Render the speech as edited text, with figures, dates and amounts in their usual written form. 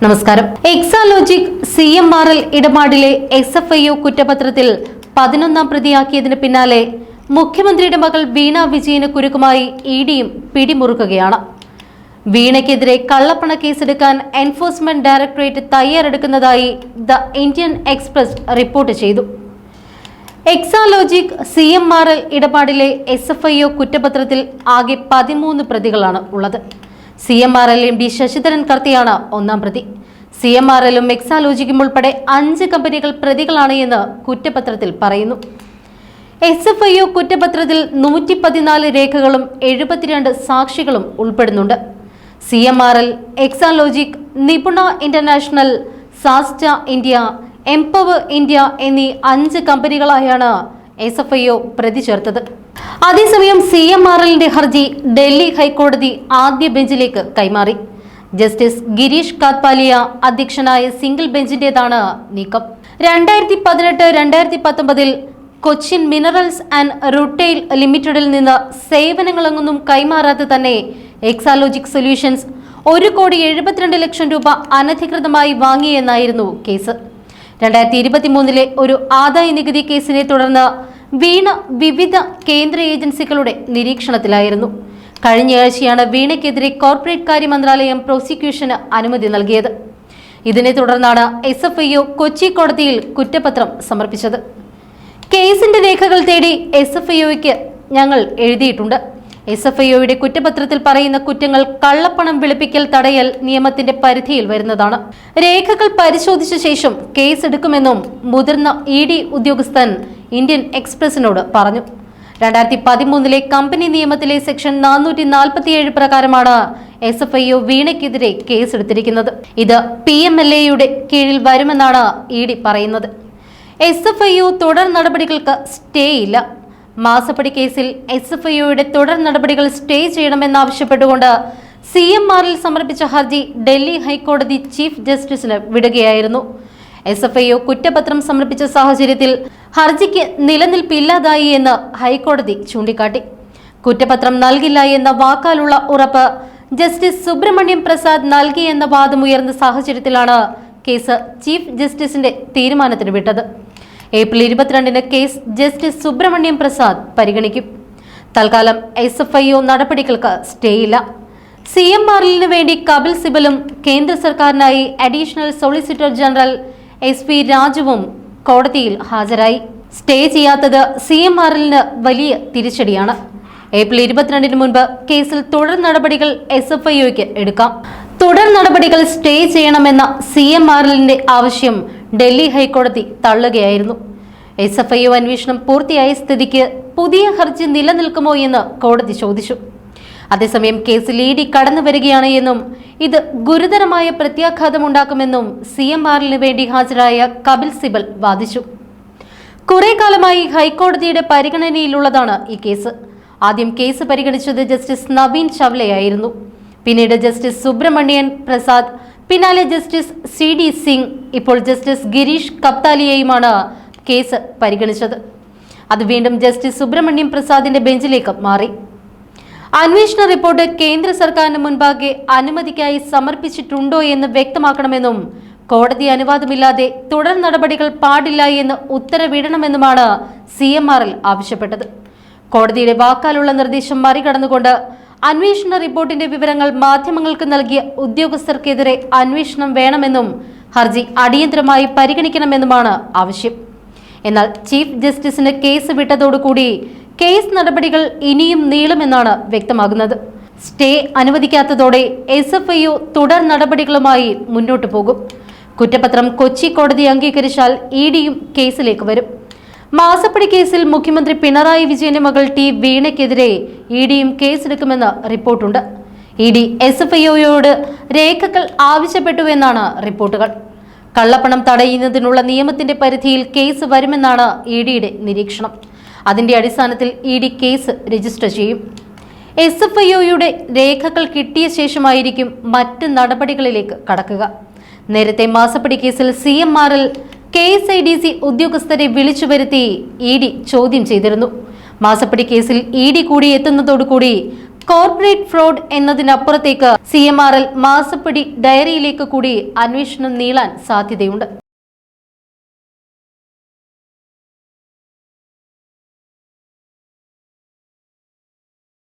നമസ്കാരം. Exalogic CMRL ഇടപാടിലെ SFIO കുറ്റപത്രത്തിൽ 11ാം പ്രതിയാക്കിയതിന് പിന്നാലെ മുഖ്യമന്ത്രിയുടെ മകൾ വീണ വിജയന് കുരുക്കുമായി ഇഡിയും പിടിമുറുക്കുകയാണ്. വീണയ്ക്കെതിരെ കള്ളപ്പണ കേസെടുക്കാൻ എൻഫോഴ്സ്മെന്റ് ഡയറക്ടറേറ്റ് തയ്യാറെടുക്കുന്നതായി ദ ഇന്ത്യൻ എക്സ്പ്രസ് റിപ്പോർട്ട് ചെയ്തു. എക്സാലോജിക് CMRL ഇടപാടിലെ SFIO കുറ്റപത്രത്തിൽ ആകെ 13 പ്രതികളാണ് ഉള്ളത്. CMRL MD ശശിധരൻ കർത്തിയാണ് 1ാം പ്രതി. CMRLും എക്സാലോജിക്കും ഉൾപ്പെടെ 5 കമ്പനികൾ പ്രതികളാണ് എന്ന് കുറ്റപത്രത്തിൽ പറയുന്നു. SFIO കുറ്റപത്രത്തിൽ 114 രേഖകളും 72 സാക്ഷികളും ഉൾപ്പെടുന്നുണ്ട്. CMRL, എക്സാലോജിക്, നിപുണ ഇന്റർനാഷണൽ, സാസ്റ്റ ഇന്ത്യ, എംപവർ ഇന്ത്യ എന്നീ 5 കമ്പനികളായാണ് SFIO പ്രതി ചേർത്തത്. അതേസമയം CMRLന്റെ ഹർജി ഡൽഹി ഹൈക്കോടതി ആദ്യ ബെഞ്ചിലേക്ക് കൈമാറി. ജസ്റ്റിസ് ഗിരീഷ് കാത്പാലിയ അധ്യക്ഷനായ സിംഗിൾ ബെഞ്ചിന്റേതാണ് നീക്കം. 2018-2019 കൊച്ചിൻ മിനറൽസ് ആൻഡ് റൂട്ടെയിൽ ലിമിറ്റഡിൽ നിന്ന് സേവനങ്ങളൊന്നും കൈമാറാതെ തന്നെ എക്സാലോജിക് സൊല്യൂഷൻസ് 1,72,00,000 രൂപ അനധികൃതമായി വാങ്ങിയെന്നായിരുന്നു കേസ്. 2023 ഒരു ആദായ നികുതി കേസിനെ തുടർന്ന് വീണ വിവിധ കേന്ദ്ര ഏജൻസികളുടെ നിരീക്ഷണത്തിലായിരുന്നു. കഴിഞ്ഞയാഴ്ചയാണ് വീണയ്ക്കെതിരെ കോർപ്പറേറ്റ് കാര്യ മന്ത്രാലയം പ്രോസിക്യൂഷന് അനുമതി നൽകിയത്. ഇതിനെ തുടർന്നാണ് SFIO കൊച്ചി കോടതിയിൽ കുറ്റപത്രം സമർപ്പിച്ചത്. കേസിന്റെ രേഖകൾ തേടി SFIOയ്ക്ക് ഞങ്ങൾ എഴുതിയിട്ടുണ്ട്. SFIOയുടെ കുറ്റപത്രത്തിൽ പറയുന്ന കുറ്റങ്ങൾ കള്ളപ്പണം വെളുപ്പിക്കൽ തടയൽ നിയമത്തിന്റെ പരിധിയിൽ വരുന്നതാണ്. രേഖകൾ പരിശോധിച്ച ശേഷം കേസെടുക്കുമെന്നും മുതിർന്ന ED ഉദ്യോഗസ്ഥൻ ഇന്ത്യൻ എക്സ്പ്രസിനോട് പറഞ്ഞു. 2013 കമ്പനി നിയമത്തിലെ സെക്ഷൻ 447 പ്രകാരമാണ് SFIO വീണയ്ക്കെതിരെ കേസെടുത്തിരിക്കുന്നത്. ഇത് PMLAയുടെ കീഴിൽ വരുമെന്നാണ് ED പറയുന്നത്. SFIO തുടർ നടപടികൾക്ക് സ്റ്റേ ഇല്ല. മാസപ്പടി കേസിൽ SFIOയുടെ തുടർ നടപടികൾ സ്റ്റേ ചെയ്യണമെന്നാവശ്യപ്പെട്ടുകൊണ്ട് CMRL സമർപ്പിച്ച ഹർജി ഡൽഹി ഹൈക്കോടതി ചീഫ് ജസ്റ്റിസിന് വിടുകയായിരുന്നു. SFIO കുറ്റപത്രം സമർപ്പിച്ച സാഹചര്യത്തിൽ ഹർജിക്ക് നിലനിൽപ്പില്ലാതായി എന്ന് ഹൈക്കോടതി ചൂണ്ടിക്കാട്ടി. കുറ്റപത്രം നൽകില്ല എന്ന വാക്കാലുള്ള ഉറപ്പ് ജസ്റ്റിസ് സുബ്രഹ്മണ്യം പ്രസാദ് നൽകിയെന്ന വാദമുയർന്ന സാഹചര്യത്തിലാണ് കേസ് ചീഫ് ജസ്റ്റിസിന്റെ തീരുമാനത്തിന് വിട്ടത്. ഏപ്രിൽ 22-ന് കേസ് ജസ്റ്റിസ് സുബ്രഹ്മണ്യം പ്രസാദ് പരിഗണിക്കും. തൽക്കാലം SFIO നടപടികൾക്ക് സ്റ്റേയില്ല. CMRLന് വേണ്ടി കപിൽ സിബലും കേന്ദ്ര സർക്കാരിനായി അഡീഷണൽ സോളിസിറ്റർ ജനറൽ SP രാജുവും കോടതിയിൽ ഹാജരായി. സ്റ്റേ ചെയ്യാത്തത് CMRLന് വലിയ തിരിച്ചടിയാണ്. ഏപ്രിൽ 22-ന് മുൻപ് കേസിൽ തുടർ നടപടികൾ SFIOയ്ക്ക് എടുക്കാം. തുടർ നടപടികൾ സ്റ്റേ ചെയ്യണമെന്ന CMRLന്റെ ആവശ്യം ഡൽഹി ഹൈക്കോടതി തള്ളുകയായിരുന്നു. SFIO അന്വേഷണം പൂർത്തിയായ സ്ഥിതിക്ക് പുതിയ ഹർജി നിലനിൽക്കുമോ എന്ന് കോടതി ചോദിച്ചു. അതേസമയം കേസിൽ ED കടന്നു വരികയാണ് എന്നും ഇത് ഗുരുതരമായ പ്രത്യാഘാതമുണ്ടാക്കുമെന്നും CMRLന് വേണ്ടി ഹാജരായ കപിൽ സിബൽ വാദിച്ചു. കുറെ കാലമായി ഹൈക്കോടതിയുടെ പരിഗണനയിലുള്ളതാണ് ഈ കേസ്. ആദ്യം കേസ് പരിഗണിച്ചത് ജസ്റ്റിസ് നവീൻ ചവ്ലയായിരുന്നു. പിന്നീട് ജസ്റ്റിസ് സുബ്രഹ്മണ്യൻ പ്രസാദ്, പിന്നാലെ ജസ്റ്റിസ് CD സിംഗ്, ഇപ്പോൾ ജസ്റ്റിസ് ഗിരീഷ് കപ്താലിയയുമാണ് കേസ് പരിഗണിച്ചത്. അത് വീണ്ടും ജസ്റ്റിസ് സുബ്രഹ്മണ്യം പ്രസാദിന്റെ ബെഞ്ചിലേക്ക് മാറി. അന്വേഷണ റിപ്പോർട്ട് കേന്ദ്ര സർക്കാരിന് മുൻപാകെ അനുമതിക്കായി സമർപ്പിച്ചിട്ടുണ്ടോ എന്ന് വ്യക്തമാക്കണമെന്നും കോടതി അനുവാദമില്ലാതെ തുടർ നടപടികൾ പാടില്ല എന്ന് ഉത്തരവിടണമെന്നുമാണ് CMRL ആവശ്യപ്പെട്ടത്. കോടതിയുടെ വാക്കാലുള്ള നിർദ്ദേശം മറികടന്നുകൊണ്ട് അന്വേഷണ റിപ്പോർട്ടിന്റെ വിവരങ്ങൾ മാധ്യമങ്ങൾക്ക് നൽകിയ ഉദ്യോഗസ്ഥർക്കെതിരെ അന്വേഷണം വേണമെന്നും ഹർജി അടിയന്തരമായി പരിഗണിക്കണമെന്നുമാണ് ആവശ്യം. എന്നാൽ ചീഫ് ജസ്റ്റിസിന് കേസ് വിട്ടതോടുകൂടി കേസ് നടപടികൾ ഇനിയും നീളുമെന്നാണ് വ്യക്തമാകുന്നത്. സ്റ്റേ അനുവദിക്കാത്തതോടെ SFIO തുടർ നടപടികളുമായി മുന്നോട്ടു പോകും. കുറ്റപത്രം കൊച്ചി കോടതി അംഗീകരിച്ചാൽ EDയും കേസിലേക്ക് വരും. മാസപ്പടി കേസിൽ മുഖ്യമന്ത്രി പിണറായി വിജയന്റെ മകൾ വീണയ്ക്കെതിരെ EDയും കേസെടുക്കുമെന്ന് റിപ്പോർട്ടുണ്ട്. ED SFIOയോട് രേഖകൾ ആവശ്യപ്പെട്ടുവെന്നാണ് റിപ്പോർട്ടുകൾ. കള്ളപ്പണം തടയുന്നതിനുള്ള നിയമത്തിന്റെ പരിധിയിൽ കേസ് വരുമെന്നാണ് EDയുടെ നിരീക്ഷണം. അതിന്റെ അടിസ്ഥാനത്തിൽ ED കേസ് രജിസ്റ്റർ ചെയ്യും. SFIOയുടെ രേഖകൾ കിട്ടിയ ശേഷമായിരിക്കും മറ്റ് നടപടികളിലേക്ക് കടക്കുക. നേരത്തെ മാസപ്പടി കേസിൽ CMRL KSIDC ഉദ്യോഗസ്ഥരെ വിളിച്ചു വരുത്തി ED ചോദ്യം ചെയ്തിരുന്നു. മാസപ്പടി കേസിൽ ED കൂടി എത്തുന്നതോടുകൂടി കോർപ്പറേറ്റ് ഫ്രോഡ് എന്നതിനപ്പുറത്തേക്ക് CMRL മാസപ്പടി ഡയറിയിലേക്ക് കൂടി അന്വേഷണം നീളാൻ സാധ്യതയുണ്ട്.